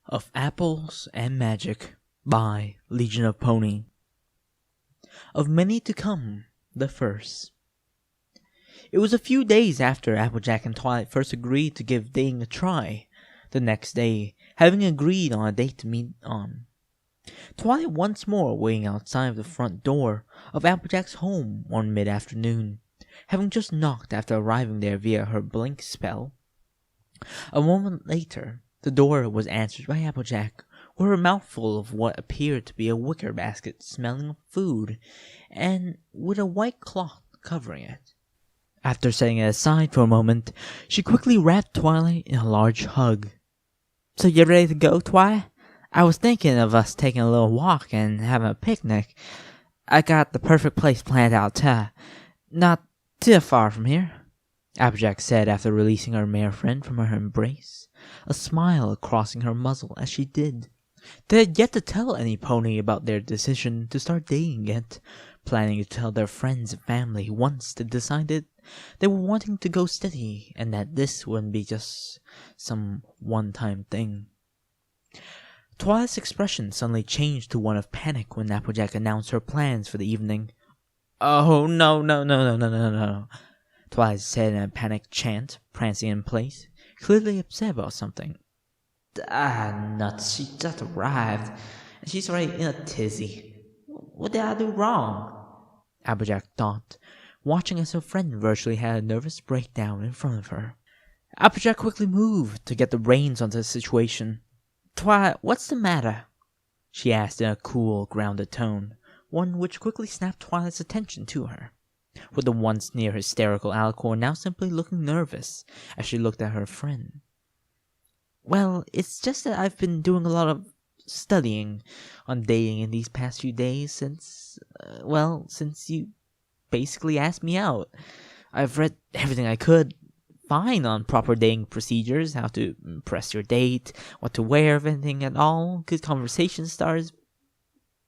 Of Apples and Magic by Legion of Pony. Of many to come, the first. It was a few days after Applejack and Twilight first agreed to give dating a try, the next day having agreed on a date to meet on. Twilight once more waiting outside of the front door of Applejack's home one mid-afternoon, having just knocked after arriving there via her blink spell. A moment later, the door was answered by Applejack, with her mouth full of what appeared to be a wicker basket smelling of food, and with a white cloth covering it. After setting it aside for a moment, she quickly wrapped Twilight in a large hug. "So you ready to go, Twi? I was thinking of us taking a little walk and having a picnic. I got the perfect place planned out, too. Not too far from here," Applejack said after releasing her mare friend from her embrace, a smile crossing her muzzle as she did. They had yet to tell any pony about their decision to start dating yet, planning to tell their friends and family once they decided they were wanting to go steady and that this wouldn't be just some one-time thing. Twilight's expression suddenly changed to one of panic when Applejack announced her plans for the evening. "Oh, no," Twilight said in a panicked chant, prancing in place, clearly upset about something. Nuts, she just arrived, and she's already in a tizzy. What did I do wrong?" Applejack thought, watching as her friend virtually had a nervous breakdown in front of her. Applejack quickly moved to get the reins onto the situation. "Twilight, what's the matter?" she asked in a cool, grounded tone, one which quickly snapped Twilight's attention to her, with the once near hysterical Alicorn now simply looking nervous as she looked at her friend. "Well, it's just that I've been doing a lot of studying on dating in these past few days since you basically asked me out. I've read everything I could find on proper dating procedures, how to impress your date, what to wear, if anything at all, good conversation starters,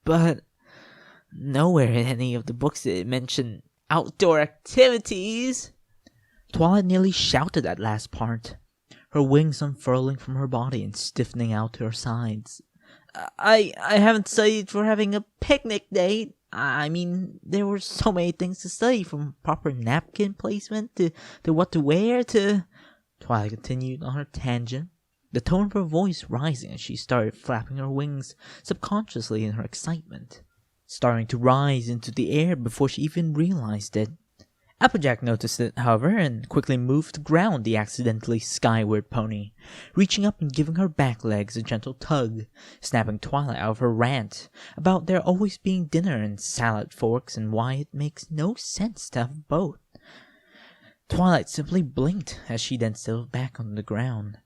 but nowhere in any of the books did it mention outdoor activities." Twilight nearly shouted that last part, her wings unfurling from her body and stiffening out to her sides. I haven't studied for having a picnic date. I mean, there were so many things to study, from proper napkin placement to what to wear to..." Twilight continued on her tangent, the tone of her voice rising as she started flapping her wings subconsciously in her excitement, starting to rise into the air before she even realized it. Applejack noticed it, however, and quickly moved to ground the accidentally skyward pony, reaching up and giving her back legs a gentle tug, snapping Twilight out of her rant about there always being dinner and salad forks and why it makes no sense to have both. Twilight simply blinked as she then settled back on the ground,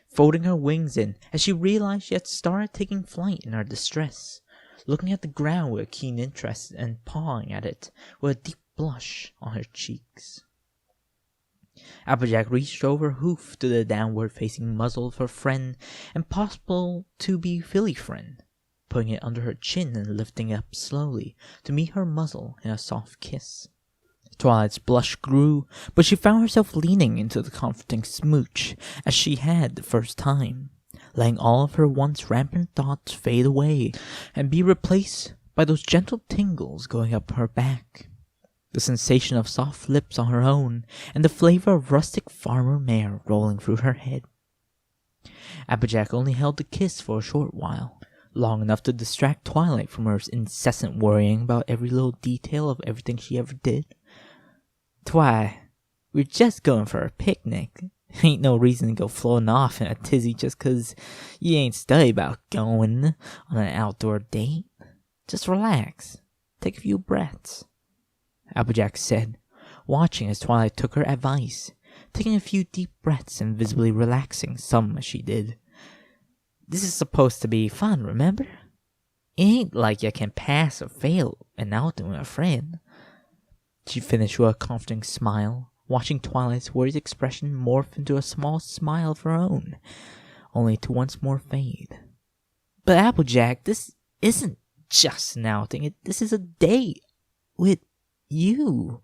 folding her wings in as she realized she had started taking flight in her distress, looking at the ground with a keen interest and pawing at it with a deep blush on her cheeks. Applejack reached over hoof to the downward-facing muzzle of her friend and possible-to-be filly friend, putting it under her chin and lifting it up slowly to meet her muzzle in a soft kiss. Twilight's blush grew, but she found herself leaning into the comforting smooch as she had the first time, letting all of her once rampant thoughts fade away and be replaced by those gentle tingles going up her back, the sensation of soft lips on her own, and the flavor of rustic farmer mare rolling through her head. Applejack only held the kiss for a short while, long enough to distract Twilight from her incessant worrying about every little detail of everything she ever did. "Twi, we're just going for a picnic. Ain't no reason to go floating off in a tizzy just 'cause you ain't studied about going on an outdoor date. Just relax. Take a few breaths," Applejack said, watching as Twilight took her advice, taking a few deep breaths and visibly relaxing some as she did. "This is supposed to be fun, remember? It ain't like you can pass or fail an outing with a friend," she finished with a comforting smile, watching Twilight's worried expression morph into a small smile of her own, only to once more fade. "But Applejack, this isn't just an outing. This is a date with you.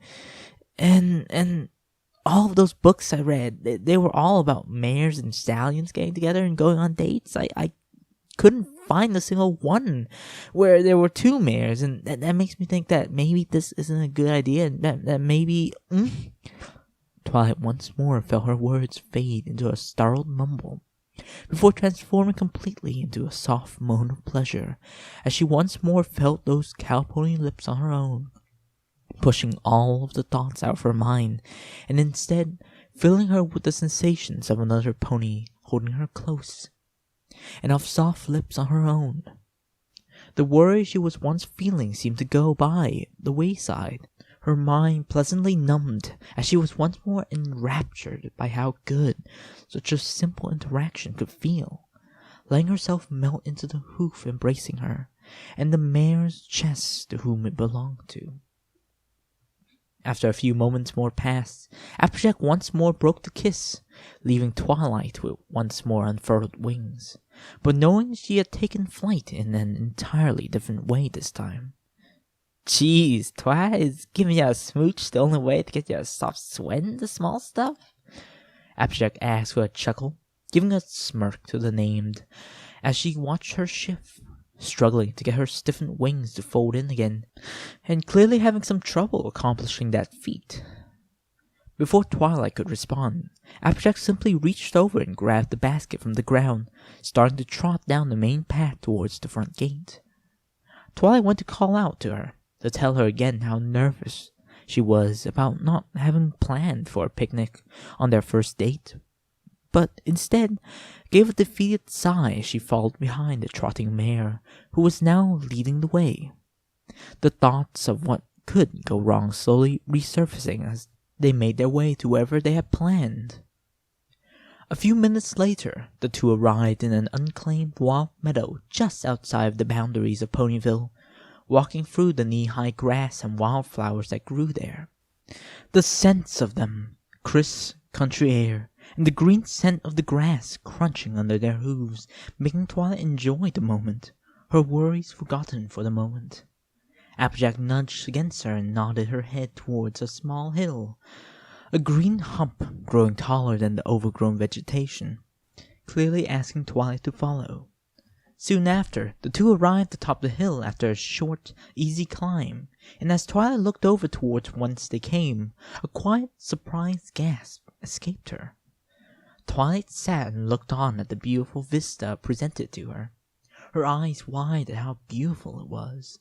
And all of those books I read, they were all about mares and stallions getting together and going on dates. I couldn't find a single one where there were two mares, and that makes me think that maybe this isn't a good idea. That maybe. Twilight once more felt her words fade into a startled mumble, before transforming completely into a soft moan of pleasure, as she once more felt those cow-pony lips on her own, pushing all of the thoughts out of her mind, and instead filling her with the sensations of another pony holding her close, and of soft lips on her own. The worry she was once feeling seemed to go by the wayside, her mind pleasantly numbed, as she was once more enraptured by how good such a simple interaction could feel, letting herself melt into the hoof embracing her, and the mare's chest to whom it belonged to. After a few moments more passed, Applejack once more broke the kiss, leaving Twilight with once more unfurled wings, but knowing she had taken flight in an entirely different way this time. "Jeez, Twilight, is giving you a smooch the only way to get you a soft sweat in the small stuff?" Applejack asked with a chuckle, giving a smirk to the named, as she watched her shift, struggling to get her stiffened wings to fold in again, and clearly having some trouble accomplishing that feat. Before Twilight could respond, Applejack simply reached over and grabbed the basket from the ground, starting to trot down the main path towards the front gate. Twilight went to call out to her, to tell her again how nervous she was about not having planned for a picnic on their first date, but instead gave a defeated sigh as she followed behind the trotting mare, who was now leading the way, the thoughts of what could go wrong slowly resurfacing as they made their way to wherever they had planned. A few minutes later, the two arrived in an unclaimed wild meadow just outside of the boundaries of Ponyville, walking through the knee-high grass and wildflowers that grew there. The scents of them, crisp country air, and the green scent of the grass crunching under their hooves, making Twilight enjoy the moment, her worries forgotten for the moment. Applejack nudged against her and nodded her head towards a small hill, a green hump growing taller than the overgrown vegetation, clearly asking Twilight to follow. Soon after, the two arrived atop the hill after a short, easy climb, and as Twilight looked over towards whence they came, a quiet, surprised gasp escaped her. Twilight sat and looked on at the beautiful vista presented to her, her eyes wide at how beautiful it was.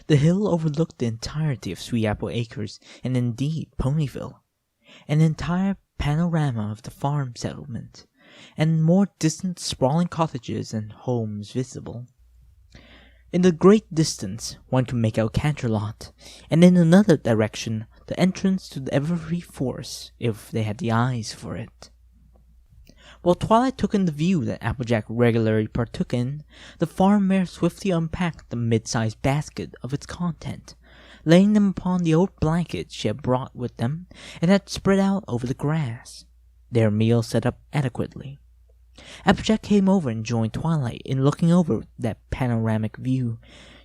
The hill overlooked the entirety of Sweet Apple Acres, and indeed Ponyville, an entire panorama of the farm settlement, and more distant sprawling cottages and homes visible. In the great distance one could make out Canterlot, and in another direction the entrance to the Everfree Forest, if they had the eyes for it. While Twilight took in the view that Applejack regularly partook in, the farm mare swiftly unpacked the mid-sized basket of its content, laying them upon the old blankets she had brought with them and had spread out over the grass, their meal set up adequately. Applejack came over and joined Twilight in looking over that panoramic view,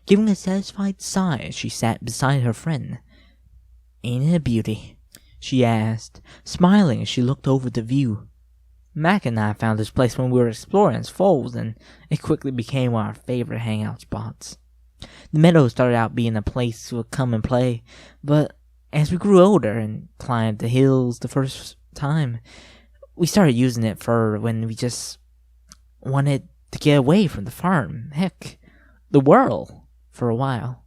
giving a satisfied sigh as she sat beside her friend. "Ain't it a beauty?" she asked, smiling as she looked over the view. "Mac and I found this place when we were exploring its folds, and it quickly became one of our favorite hangout spots. The meadow started out being a place we would come and play, but as we grew older and climbed the hills the first time, we started using it for when we just wanted to get away from the farm, heck, the world, for a while.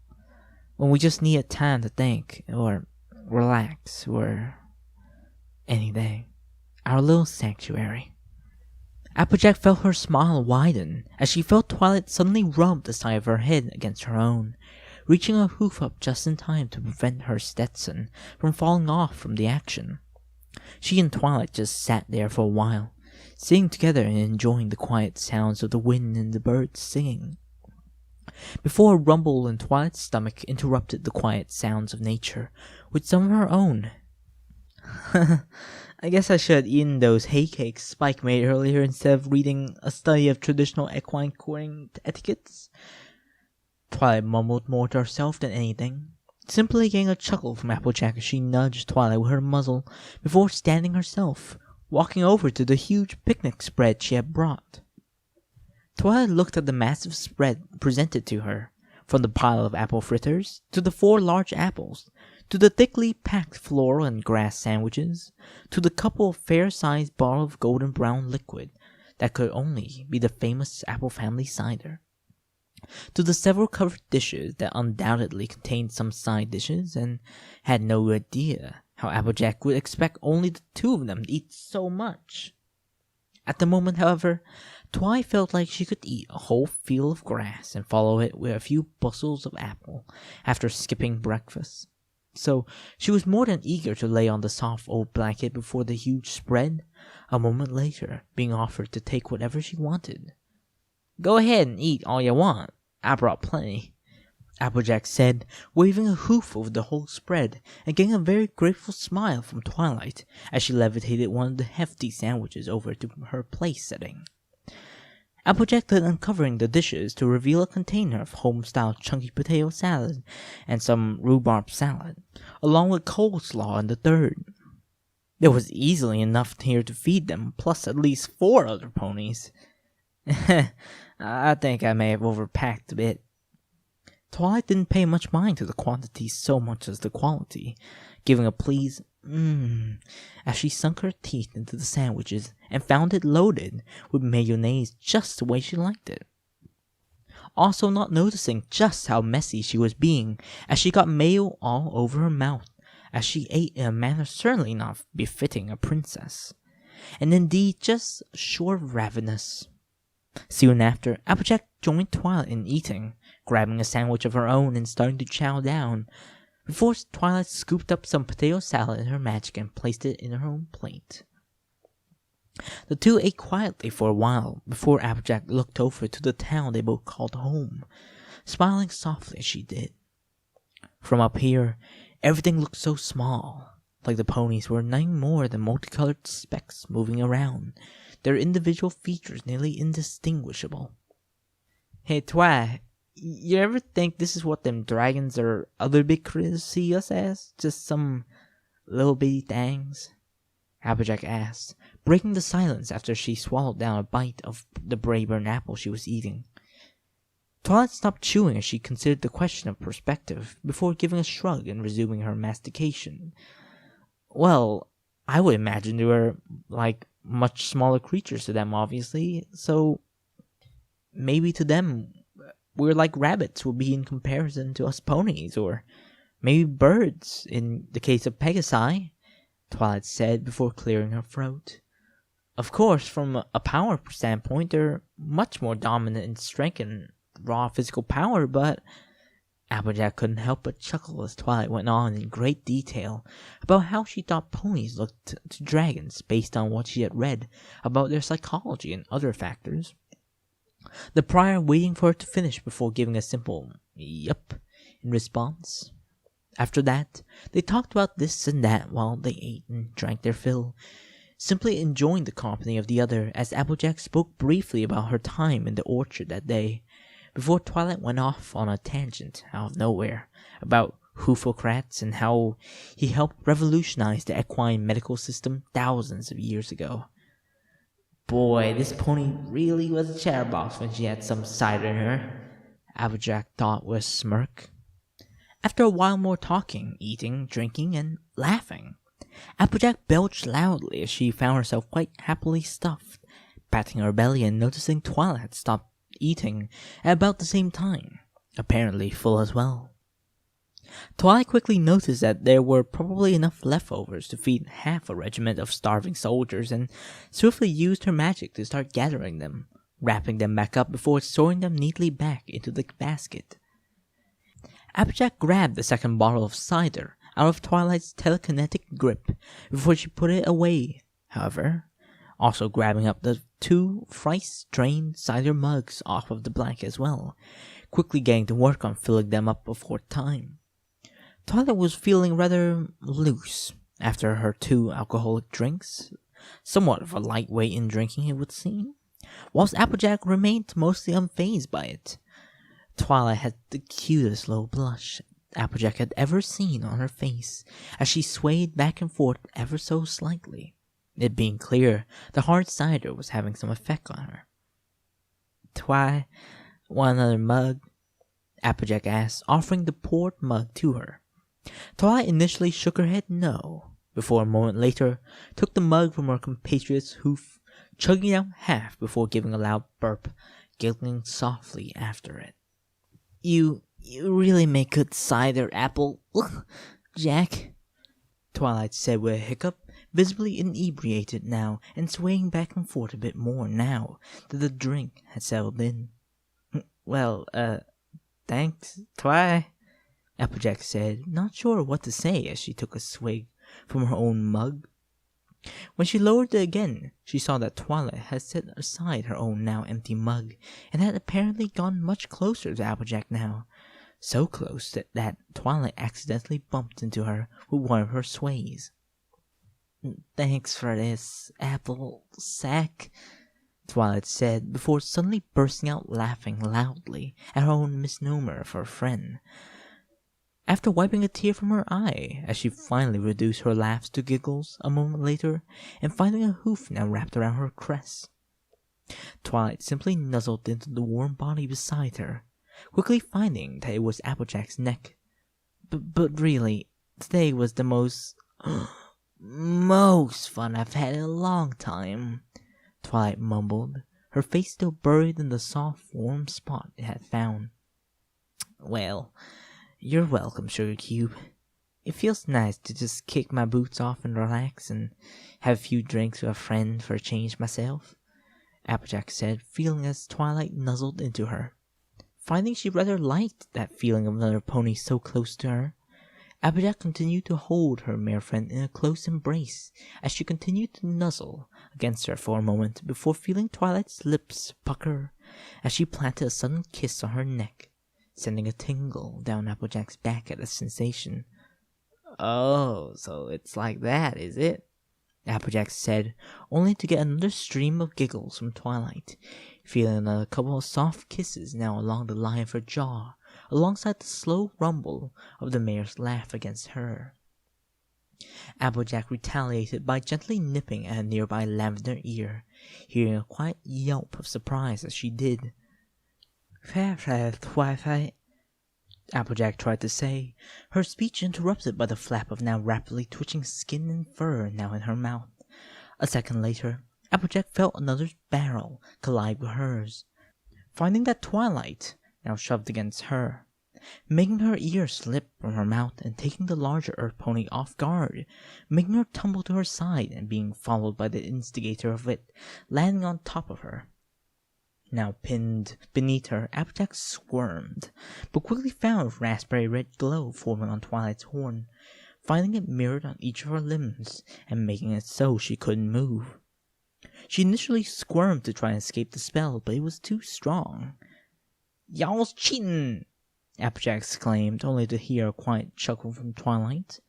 When we just needed time to think, or relax, or anything. Our little sanctuary." Applejack felt her smile widen as she felt Twilight suddenly rub the side of her head against her own, reaching a hoof up just in time to prevent her Stetson from falling off from the action. She and Twilight just sat there for a while, sitting together and enjoying the quiet sounds of the wind and the birds singing, before a rumble in Twilight's stomach interrupted the quiet sounds of nature with some of her own. "I guess I should have eaten those hay cakes Spike made earlier instead of reading A Study of Traditional Equine Courting Etiquettes," Twilight mumbled more to herself than anything, simply getting a chuckle from Applejack as she nudged Twilight with her muzzle before standing herself, walking over to the huge picnic spread she had brought. Twilight looked at the massive spread presented to her, from the pile of apple fritters, to the 4 large apples, to the thickly packed floral and grass sandwiches, to the couple of fair-sized bottles of golden brown liquid that could only be the famous Apple family cider, to the several covered dishes that undoubtedly contained some side dishes, and had no idea how Applejack would expect only the 2 of them to eat so much. At the moment, however, Twilight felt like she could eat a whole field of grass and follow it with a few bushels of apple after skipping breakfast. So she was more than eager to lay on the soft old blanket before the huge spread, a moment later being offered to take whatever she wanted. "Go ahead and eat all you want. I brought plenty," Applejack said, waving a hoof over the whole spread and getting a very grateful smile from Twilight as she levitated one of the hefty sandwiches over to her place setting. Applejack then uncovering the dishes to reveal a container of home-style chunky potato salad and some rhubarb salad, along with coleslaw in the third. There was easily enough here to feed them, plus at least 4 other ponies. I think I may have overpacked a bit. Twilight didn't pay much mind to the quantity so much as the quality, giving a pleased as she sunk her teeth into the sandwiches and found it loaded with mayonnaise just the way she liked it. Also not noticing just how messy she was being as she got mayo all over her mouth as she ate in a manner certainly not befitting a princess, and indeed just short of ravenous. Soon after, Applejack joined Twilight in eating, grabbing a sandwich of her own and starting to chow down, before Twilight scooped up some potato salad in her magic and placed it in her own plate. The 2 ate quietly for a while before Applejack looked over to the town they both called home, smiling softly as she did. From up here, everything looked so small, like the ponies were nothing more than multicolored specks moving around, their individual features nearly indistinguishable. "Hey, Twilight, you ever think this is what them dragons or other big critters see us as? Just some little bitty things?" Applejack asked, breaking the silence after she swallowed down a bite of the Brayburn apple she was eating. Twilight stopped chewing as she considered the question of perspective, before giving a shrug and resuming her mastication. "Well, I would imagine they were, like, much smaller creatures to them, obviously, so maybe to them we're like rabbits would be in comparison to us ponies, or maybe birds in the case of Pegasi," Twilight said before clearing her throat. "Of course, from a power standpoint, they're much more dominant in strength and raw physical power, but..." Applejack couldn't help but chuckle as Twilight went on in great detail about how she thought ponies looked to dragons based on what she had read about their psychology and other factors. The prior waiting for her to finish before giving a simple "yup" in response. After that, they talked about this and that while they ate and drank their fill, simply enjoying the company of the other as Applejack spoke briefly about her time in the orchard that day, before Twilight went off on a tangent out of nowhere about Hoofocrats and how he helped revolutionize the equine medical system thousands of years ago. "Boy, this pony really was a chatterbox when she had some cider in her," Applejack thought with a smirk. After a while more talking, eating, drinking, and laughing, Applejack belched loudly as she found herself quite happily stuffed, patting her belly and noticing Twilight had stopped eating at about the same time, apparently full as well. Twilight quickly noticed that there were probably enough leftovers to feed half a regiment of starving soldiers, and swiftly used her magic to start gathering them, wrapping them back up before storing them neatly back into the basket. Applejack grabbed the second bottle of cider out of Twilight's telekinetic grip before she put it away, however, also grabbing up the 2 thrice-drained cider mugs off of the blanket as well, quickly getting to work on filling them up before time. Twilight was feeling rather loose after her 2 alcoholic drinks, somewhat of a lightweight in drinking it would seem, whilst Applejack remained mostly unfazed by it. Twilight had the cutest little blush Applejack had ever seen on her face as she swayed back and forth ever so slightly, it being clear the hard cider was having some effect on her. Twi, want another mug?" Applejack asked, offering the poured mug to her. Twilight initially shook her head no, before a moment later took the mug from her compatriot's hoof, chugging out half before giving a loud burp, giggling softly after it. You really make good cider, Apple Jack," Twilight said with a hiccup, visibly inebriated now and swaying back and forth a bit more now that the drink had settled in. "Well, thanks, Twi," Applejack said, not sure what to say as she took a swig from her own mug. When she lowered it again, she saw that Twilight had set aside her own now empty mug and had apparently gone much closer to Applejack now. So close that Twilight accidentally bumped into her with one of her sways. "Thanks for this, Apple Sack," Twilight said, before suddenly bursting out laughing loudly at her own misnomer for a friend. After wiping a tear from her eye, as she finally reduced her laughs to giggles a moment later, and finding a hoof now wrapped around her crest, Twilight simply nuzzled into the warm body beside her, quickly finding that it was Applejack's neck. But really, today was the most fun I've had in a long time," Twilight mumbled, her face still buried in the soft, warm spot it had found. "Well, you're welcome, Sugar Cube. It feels nice to just kick my boots off and relax and have a few drinks with a friend for a change myself," Applejack said, feeling as Twilight nuzzled into her. Finding she rather liked that feeling of another pony so close to her, Applejack continued to hold her mare friend in a close embrace as she continued to nuzzle against her for a moment before feeling Twilight's lips pucker as she planted a sudden kiss on her neck, sending a tingle down Applejack's back at the sensation. "Oh, so it's like that, is it?" Applejack said, only to get another stream of giggles from Twilight, feeling a couple of soft kisses now along the line of her jaw, alongside the slow rumble of the mare's laugh against her. Applejack retaliated by gently nipping at a nearby lavender ear, hearing a quiet yelp of surprise as she did. "Fair, Twilight," Applejack tried to say, her speech interrupted by the flap of now rapidly twitching skin and fur now in her mouth. A second later, Applejack felt another's barrel collide with hers, finding that Twilight now shoved against her, making her ear slip from her mouth and taking the larger Earth pony off guard, making her tumble to her side and being followed by the instigator of it, landing on top of her. Now pinned beneath her, Applejack squirmed, but quickly found a raspberry red glow forming on Twilight's horn, finding it mirrored on each of her limbs and making it so she couldn't move. She initially squirmed to try and escape the spell, but it was too strong. "Y'all's cheatin'!" Applejack exclaimed, only to hear a quiet chuckle from Twilight.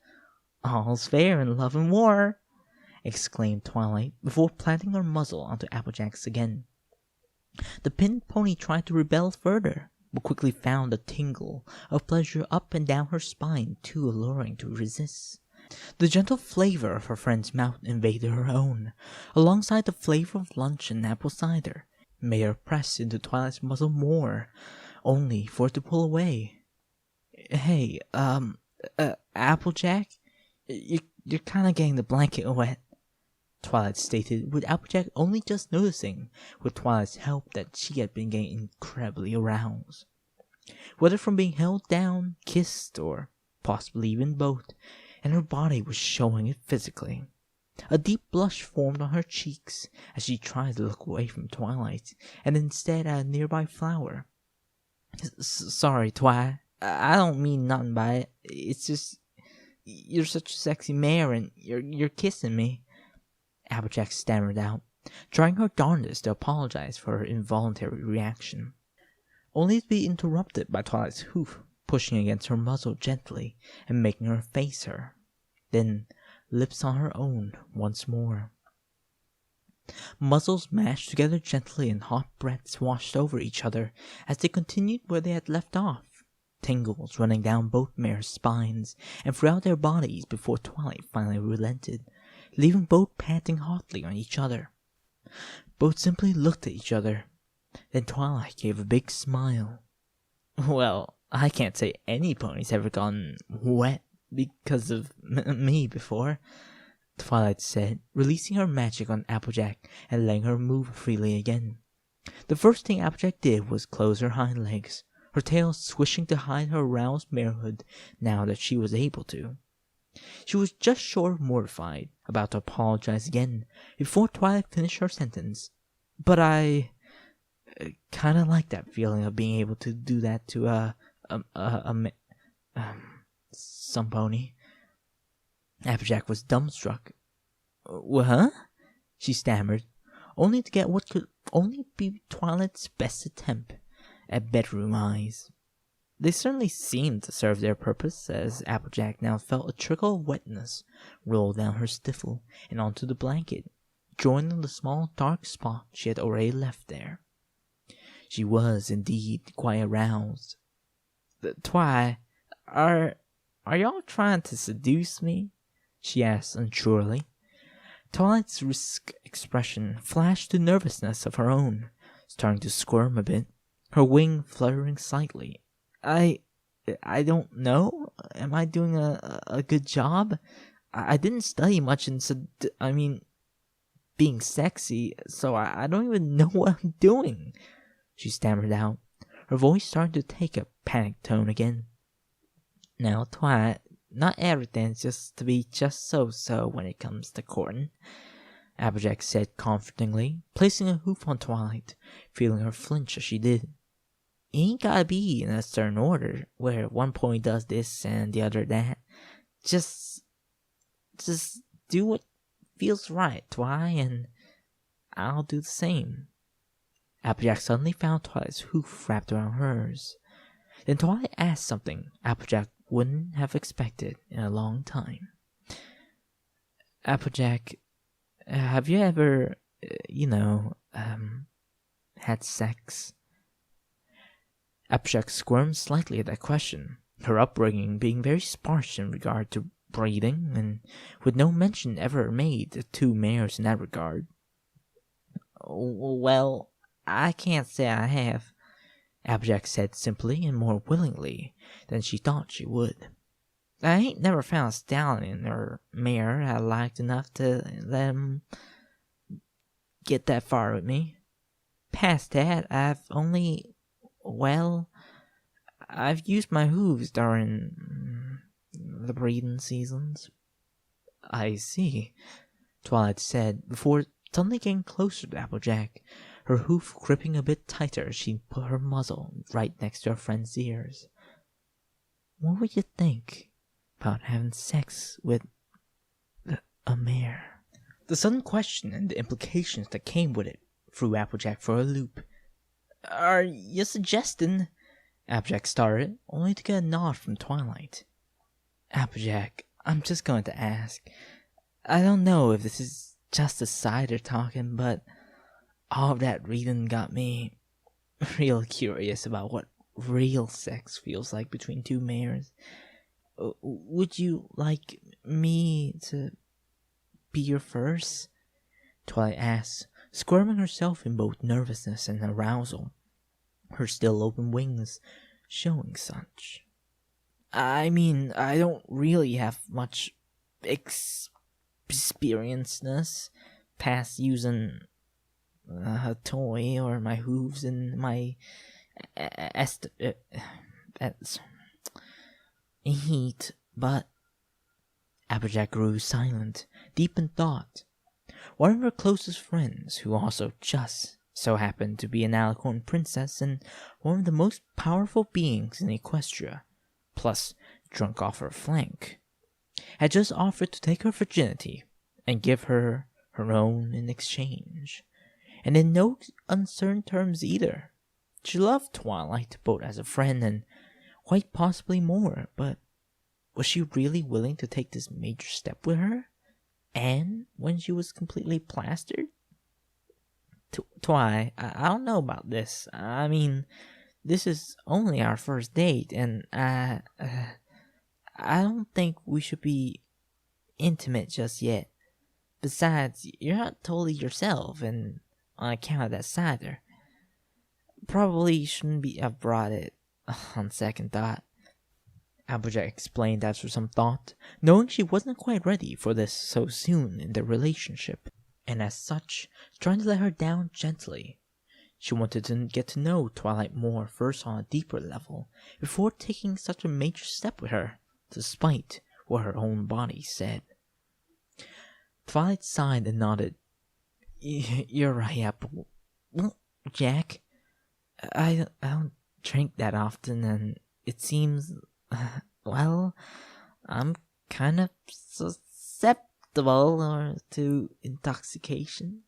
"All's fair in love and war," exclaimed Twilight, before planting her muzzle onto Applejack's again. The pinned pony tried to rebel further, but quickly found a tingle of pleasure up and down her spine too alluring to resist. The gentle flavor of her friend's mouth invaded her own, alongside the flavor of lunch and apple cider, made her press into Twilight's muzzle more, only for it to pull away. "Hey, Applejack, you're kind of getting the blanket wet," Twilight stated, with Applejack only just noticing, with Twilight's help, that she had been getting incredibly aroused. Whether from being held down, kissed, or possibly even both, and her body was showing it physically. A deep blush formed on her cheeks as she tried to look away from Twilight, and instead at a nearby flower. "Sorry, Twi, I don't mean nothing by it. It's just, you're such a sexy mare, and you're kissing me," Applejack stammered out, trying her darndest to apologize for her involuntary reaction, only to be interrupted by Twilight's hoof pushing against her muzzle gently and making her face her, then lips on her own once more. Muzzles mashed together gently and hot breaths washed over each other as they continued where they had left off, tingles running down both mares' spines and throughout their bodies before Twilight finally relented, leaving both panting hotly on each other. Both simply looked at each other, Then Twilight gave a big smile. Well, I can't say any pony's ever gone wet because of me before, Twilight said, releasing her magic on Applejack and letting her move freely again. The first thing Applejack did was close her hind legs, her tail swishing to hide her aroused marehood now that she was able to. She was just short of mortified, about to apologize again, before Twilight finished her sentence. But I kinda like that feeling of being able to do that to some pony. Applejack was dumbstruck. Huh? She stammered, only to get what could only be Twilight's best attempt at bedroom eyes. They certainly seemed to serve their purpose, as Applejack now felt a trickle of wetness roll down her stifle and onto the blanket, joining the small dark spot she had already left there. She was indeed quite aroused. Twi, are y'all trying to seduce me? She asked unsurely. Twilight's risk expression flashed to nervousness of her own, starting to squirm a bit, her wing fluttering slightly. I don't know. Am I doing a good job? I didn't study much in being sexy, so I don't even know what I'm doing, she stammered out, her voice starting to take a panicked tone again. Now, Twilight, not everything's just to be just so when it comes to courting, Applejack said comfortingly, placing a hoof on Twilight, feeling her flinch as she did. It ain't gotta be in a certain order, where one pony does this and the other that. Just do what feels right, Twi, and I'll do the same. Applejack suddenly found Twilight's hoof wrapped around hers. Then Twilight asked something Applejack wouldn't have expected in a long time. Applejack, have you ever, had sex? Applejack squirmed slightly at that question, her upbringing being very sparse in regard to breeding, and with no mention ever made of two mares in that regard. Well, I can't say I have, Applejack said simply and more willingly than she thought she would. I ain't never found a stallion or mare I liked enough to let 'em get that far with me. Past that, I've used my hooves during the breeding seasons. I see, Twilight said, before suddenly getting closer to Applejack, her hoof gripping a bit tighter as she put her muzzle right next to her friend's ears. What would you think about having sex with a mare? The sudden question and the implications that came with it threw Applejack for a loop. Are you suggesting? Applejack started, only to get a nod from Twilight. Applejack, I'm just going to ask. I don't know if this is just a cider talking, but all of that reading got me real curious about what real sex feels like between two mares. Would you like me to be your first? Twilight asked, squirming herself in both nervousness and arousal, her still open wings showing such. I mean, I don't really have much experienceness past using a toy or my hooves and my heat, but Applejack grew silent, deep in thought. One of her closest friends, who also just so happened to be an alicorn princess and one of the most powerful beings in Equestria, plus drunk off her flank, had just offered to take her virginity and give her her own in exchange, and in no uncertain terms either. She loved Twilight both as a friend and quite possibly more, but was she really willing to take this major step with her? And when she was completely plastered? Twi, I don't know about this. I mean, this is only our first date, and I don't think we should be intimate just yet. Besides, you're not totally yourself, and on account of that cider. probably shouldn't have brought it on second thought," Applejack explained after some thought, knowing she wasn't quite ready for this so soon in their relationship, and as such, trying to let her down gently. She wanted to get to know Twilight more first on a deeper level, before taking such a major step with her, despite what her own body said. Twilight sighed and nodded. "You're right, Apple. Well, Jack, I don't drink that often, and it seems, well, I'm kind of susceptible to intoxication,"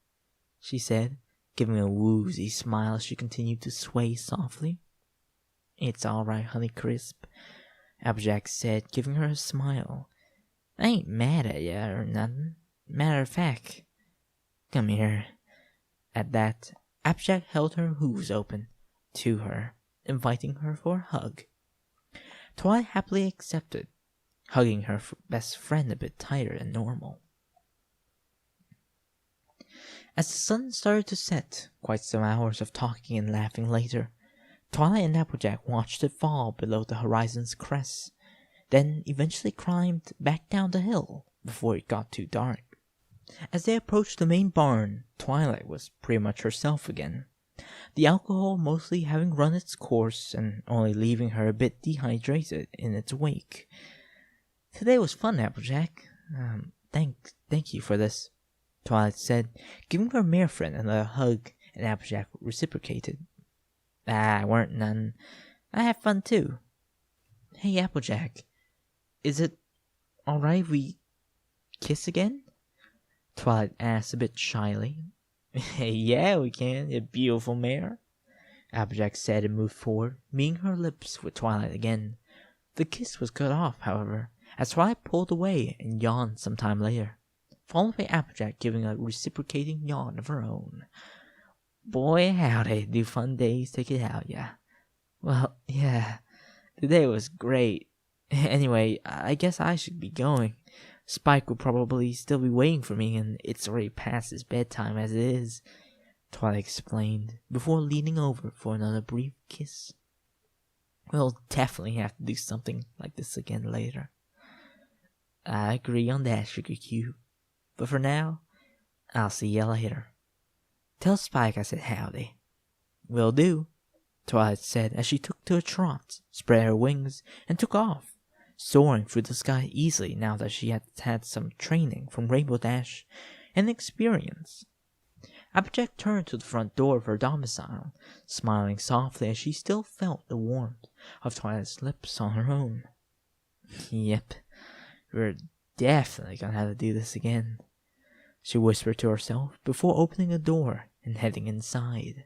she said, giving a woozy smile as she continued to sway softly. "It's all right, Honeycrisp," Applejack said, giving her a smile. "I ain't mad at ya or nothing. Matter of fact, come here." At that, Applejack held her hooves open to her, inviting her for a hug. Twilight happily accepted, hugging her best friend a bit tighter than normal. As the sun started to set, quite some hours of talking and laughing later, Twilight and Applejack watched it fall below the horizon's crest, then eventually climbed back down the hill before it got too dark. As they approached the main barn, Twilight was pretty much herself again, the alcohol mostly having run its course and only leaving her a bit dehydrated in its wake. "Today was fun, Applejack. Thank you for this," Twilight said, giving her mare friend another hug, and Applejack reciprocated. "Weren't none. I had fun too." "Hey, Applejack, is it alright we kiss again?" Twilight asked a bit shyly. "Yeah, we can, you beautiful mare," Applejack said and moved forward, meeting her lips with Twilight again. The kiss was cut off, however, as Twilight pulled away and yawned some time later, followed by Applejack giving a reciprocating yawn of her own. "Boy, howdy, do fun days take it out, yeah? Well, yeah, today was great. Anyway, I guess I should be going. Spike will probably still be waiting for me, and it's already past his bedtime as it is," Twilight explained, before leaning over for another brief kiss. "We'll definitely have to do something like this again later." "I agree on that, Sugar Cube. But for now, I'll see you later. Tell Spike I said howdy." "Will do," Twilight said as she took to a trot, spread her wings, and took off, soaring through the sky easily now that she had had some training from Rainbow Dash and experience. Applejack turned to the front door of her domicile, smiling softly as she still felt the warmth of Twilight's lips on her own. "Yep, we're definitely gonna have to do this again," she whispered to herself before opening the door and heading inside.